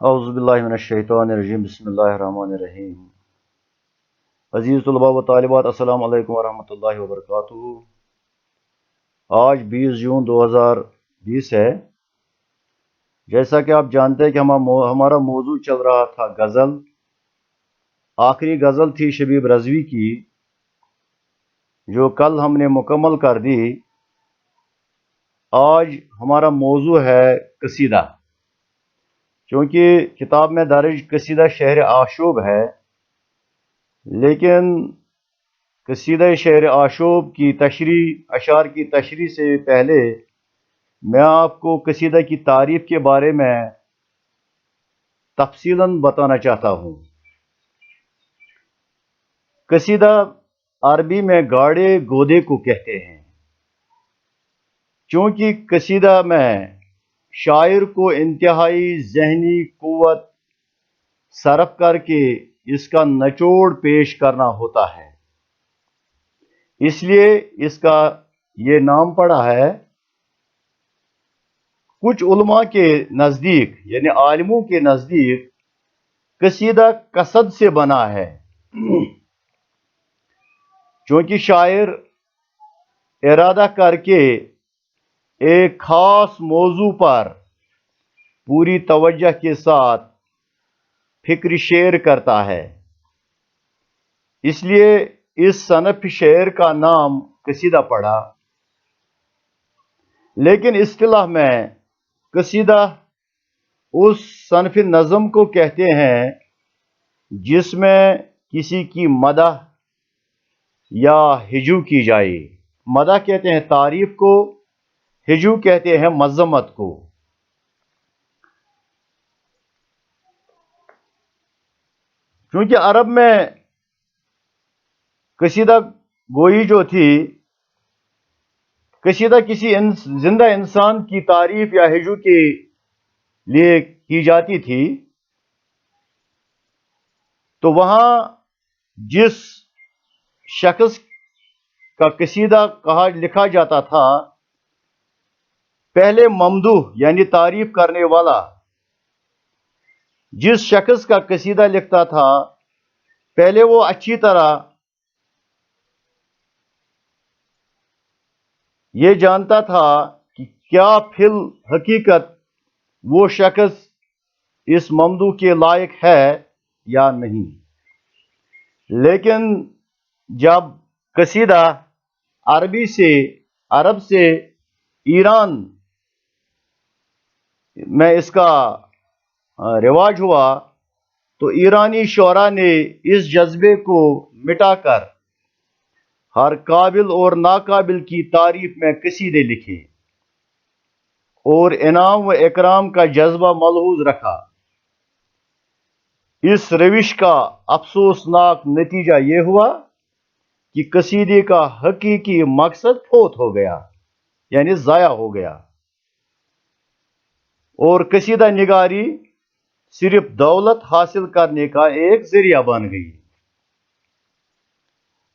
औज़ुबिल्लाहिमिनश्शैतानिर्रजीम बिस्मिल्लाहिर्रहमानिर्रहीम। अज़ीज़ तलबा व तालिबात, अस्सलामु अलैकुम वरहमतुल्लाहि वबरकातुहू। आज 20 जून 2020 है। जैसा कि आप जानते हैं कि हमारा मौजू चल रहा था गज़ल। आखिरी गज़ल थी शबीब रज़वी की, जो कल हमने मुकम्मल कर दी। आज हमारा मौजू है कसीदा। क्योंकि किताब में दर्ज कसीदा शहर आशूब है, लेकिन कसीदा शहर आशूब की तशरीह, अशार की तशरीह से पहले मैं आपको कसीदा की तारीफ के बारे में तफसीलन बताना चाहता हूँ। कसीदा अरबी में गाड़े गोदे को कहते हैं, क्योंकि कसीदा में शायर को इंतहाई ज़हनी कुव्वत सरफ करके इसका निचोड़ पेश करना होता है, इसलिए इसका ये नाम पड़ा है। कुछ उलमा के नज़दीक, यानी आलिमों के नज़दीक, कसीदा कसद से बना है, क्योंकि शायर इरादा करके एक खास मौजू पर पूरी तवज्जो के साथ फिक्र शेर करता है, इसलिए इस सनफ शेर का नाम कसीदा पड़ा। लेकिन इस्तिलाह में कसीदा उस सनफ नज़म को कहते हैं जिसमें किसी की मदह या हिजू की जाए। मदह कहते हैं तारीफ को, हिजू कहते हैं मज़म्मत को। क्योंकि अरब में कसीदा गोई जो थी, कसीदा किसी जिंदा इंसान की तारीफ या हिजू के लिए की जाती थी, तो वहां जिस शख्स का कसीदा लिखा जाता था, पहले ममदूह यानी तारीफ करने वाला जिस शख्स का कसीदा लिखता था, पहले वो अच्छी तरह ये जानता था कि क्या फिल हकीकत वो शख्स इस ममदूह के लायक है या नहीं। लेकिन जब कसीदा अरब से ईरान में इसका रिवाज हुआ, तो ईरानी शोरा ने इस जज्बे को मिटाकर हर काबिल और नाकाबिल की तारीफ में कसीदे लिखे और इनाम व इकराम का जज्बा मलहूज रखा। इस रविश का अफसोसनाक नतीजा यह हुआ कि कसीदे का हकीकी मकसद फोत हो गया, यानी ज़ाया हो गया, और कसीदा निगारी सिर्फ दौलत हासिल करने का एक जरिया बन गई।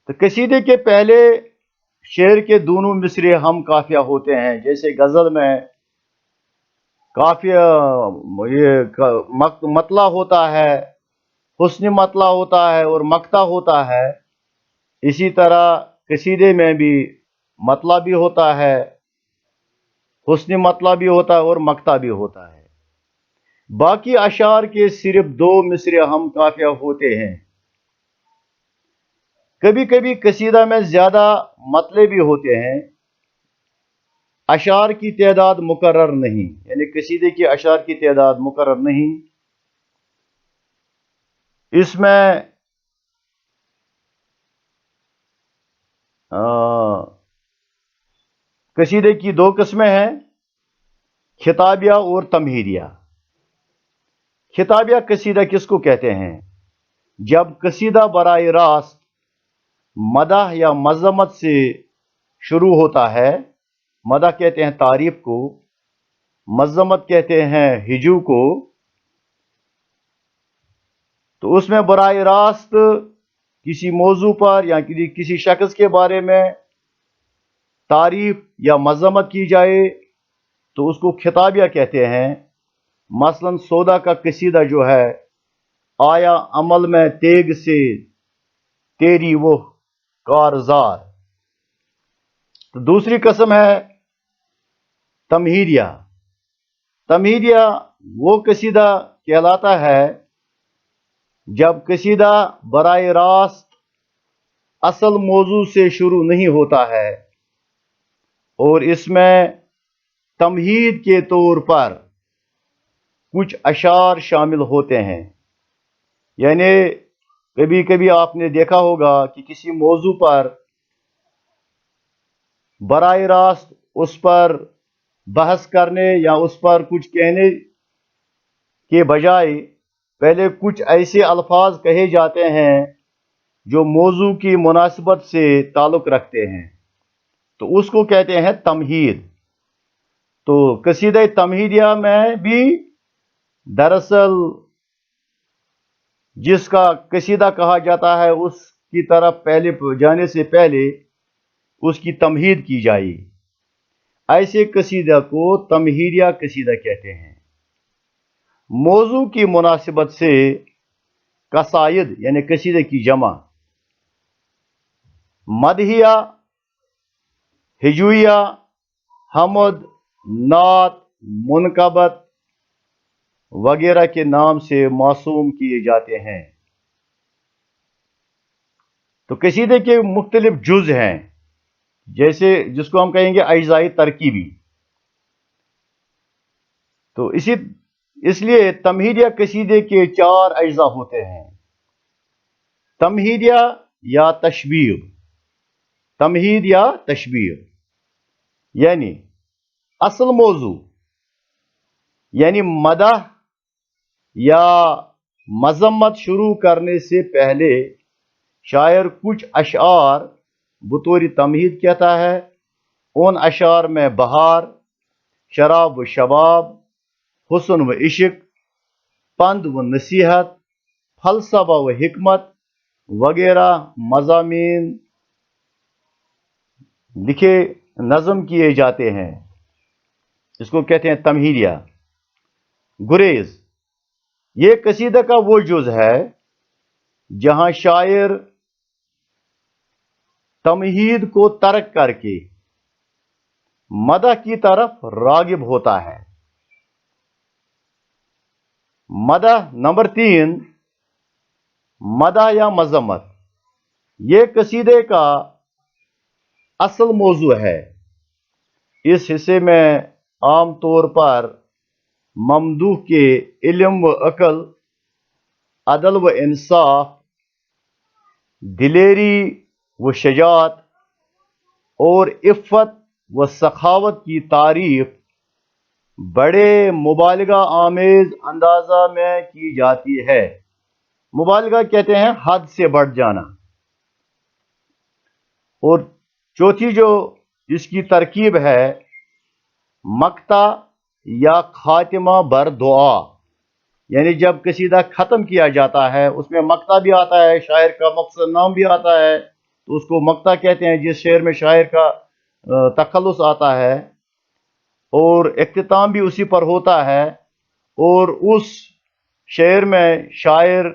तो कसीदे के पहले शेर के दोनों मिसरे हम काफिया होते हैं। जैसे गजल में काफिया मतला होता है, हुस्न मतला होता है और मक्ता होता है, इसी तरह कसीदे में भी मतला भी होता है, हुस्न मतला भी होता है और मक्ता भी होता है। बाकी अशार के सिर्फ दो मिसरे हम काफिया होते हैं। कभी कभी कसीदा में ज्यादा मतले भी होते हैं। अशार की तादाद मुकर्रर नहीं, यानी कसीदे की अशार की तादाद मुकर्रर नहीं। इसमें कसीदे की दो किस्में हैं, खिताबिया और तमहीदिया। खिताबिया कसीदा किसको कहते हैं? जब कसीदा बराए रास्त मदह या मज़म्मत से शुरू होता है। मदह कहते हैं तारीफ को, मज़म्मत कहते हैं हिजू को। तो उसमें बराए रास्त किसी मौजू पर या किसी शख्स के बारे में तारीफ या मज़म्मत की जाए तो उसको खिताबिया कहते हैं। मसलन सौदा का कसीदा जो है, आया अमल में तेग से तेरी वो कारजार। तो दूसरी कसम है तमहीदिया। तमहीदिया वो कसीदा कहलाता है जब कसीदा बराह रास्त असल मौजू से शुरू नहीं होता है और इसमें तमहीद के तौर पर कुछ अशार शामिल होते हैं। यानी कभी कभी आपने देखा होगा कि किसी मौजू पर बराह रास्त उस पर बहस करने या उस पर कुछ कहने के बजाय पहले कुछ ऐसे अल्फाज कहे जाते हैं जो मौजू की मुनासिबत से ताल्लुक़ रखते हैं, तो उसको कहते हैं तमहीद। तो कसीदा तमहीदिया में भी दरअसल जिसका कसीदा कहा जाता है उसकी तरफ पहले जाने से पहले उसकी तमहीद की जाएगी। ऐसे कसीदा को तमहीदिया कसीदा कहते हैं। मौजू की मुनासिबत से कसायद यानी कसीदे की जमा मदहिया, हिजुइया, हमद, नात, मुनकबत वगैरह के नाम से मासूम किए जाते हैं। तो कसीदे के मुख्तलिफ जुज हैं, जैसे जिसको हम कहेंगे अज्जाई तरकीबी। तो इसलिए तमहीदिया कसीदे के 4 अज्जा होते हैं, तमहीदिया या तशबीह। तमहीद या तशबीह यानी असल मौजू यानी मदह या मजम्मत शुरू करने से पहले शायर कुछ अशार बतौर तमहीद कहता है। उन अशार में बहार, शराब व शबाब, हुस्न व इश्क, पंद व नसीहत, फलसफा व हिकमत वगैरह मज़ामीन लिखे नज़म किए जाते हैं। इसको कहते हैं तमहीदिया। गुरेज ये कसीदा का वो जुज है जहां शायर तमहीद को तर्क करके मदह की तरफ रागिब होता है। मदह नंबर 3, मदह या मजम्मत। ये कसीदे का असल मौजू है। इस हिस्से में आम तौर पर ममदूह के इल्म व अकल, अदल व इंसाफ, दिलेरी व शजात और इफ़्फ़त व सखावत की तारीफ बड़े मुबालगा आमेज अंदाजा में की जाती है। मुबालगा कहते हैं हद से बढ़ जाना। और चौथी जो इसकी तरकीब है, मक्ता या खातिमा बर दुआ। यानी जब कसीदा ख़त्म किया जाता है उसमें मक्ता भी आता है, शायर का मकसद नाम भी आता है, तो उसको मक्ता कहते हैं। जिस शेर में शायर का तखल्लुस आता है और इख्तिताम भी उसी पर होता है, और उस शेर में शायर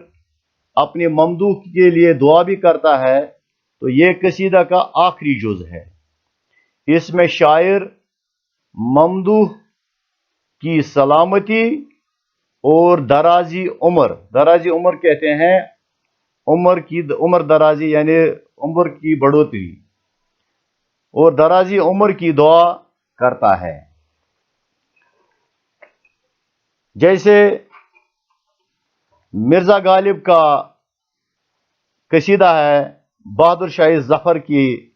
अपने ममदूह के लिए दुआ भी करता है। तो ये कसीदा का आखिरी जुज है। इसमें शायर ममदूह की सलामती और दराजी उम्र कहते हैं, उम्र दराजी यानी उम्र की बढ़ोतरी और दराजी उम्र की दुआ करता है। जैसे मिर्जा गालिब का कसीदा है बहादुर शाह जफर की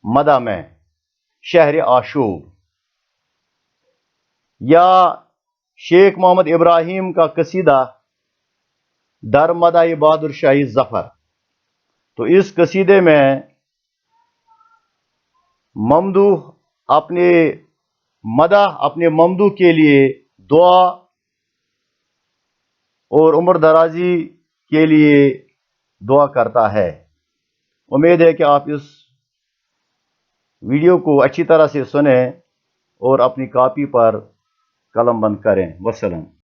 मदा में शहर आशूब, या शेख मोहम्मद इब्राहिम का कसीदा दर मदाई बहादुर शाह जफर। तो इस कसीदे में ममदूह अपने ममदूह के लिए दुआ और उम्र दराजी के लिए दुआ करता है। उम्मीद है कि आप इस वीडियो को अच्छी तरह से सुने और अपनी कॉपी पर قلم بند کریں. وسلام.